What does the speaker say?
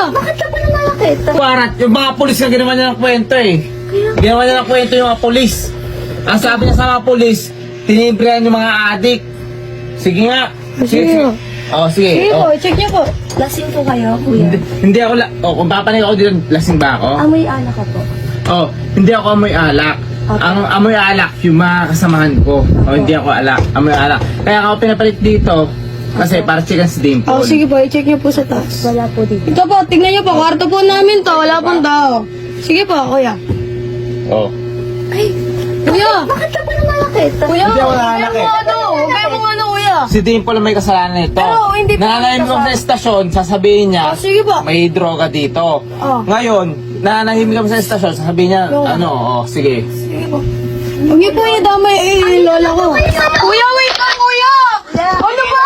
Bakit ka pa nalalakit? Parat, yung mga polis na ginawa niya ng kwento eh. Ginawa niya ng kwento yung mga polis. Ang sabi niya sa mga polis, tinibrihan yung mga adik. Sige nga. Sige. Oh, sige. Sige po, Oh. check niyo po. Lasing po kayo, kuya. Hindi ako, kung papanig ako dito, lasing ba ako? Amoy alak ka po. Oh, hindi ako amoy alak. Okay. Ang amoy alak, yung mga kasamahan ko. Oh, hindi ako amoy alak. Kaya ako pinapalit dito, kasi para checkan si Dimple. Oh, sige po, i-check niyo po sa taas. Wala po dito. Ito po, tignan niyo po. Kwarto po namin to. Wala pong tao. Sige po, kuya. Oh. Ay, Kuya! bakit ka pa nalalakit? Kuya! Hindi ako Huwag nalalaki. kayong ano! Huwag kayong ano, kuya! Si Dimple ang may kasalanan nito. Pero hindi po Nananahin may ko sa estasyon, sasabihin niya, Oh, sige po. may droga dito. Oh. Ngayon, nananahimik kami sa estasyon, sasabihin niya, Yo. sige. Sige po. Huwag niyo po idamay lola ko. Kuya, wait lang, kuya! Ano ba?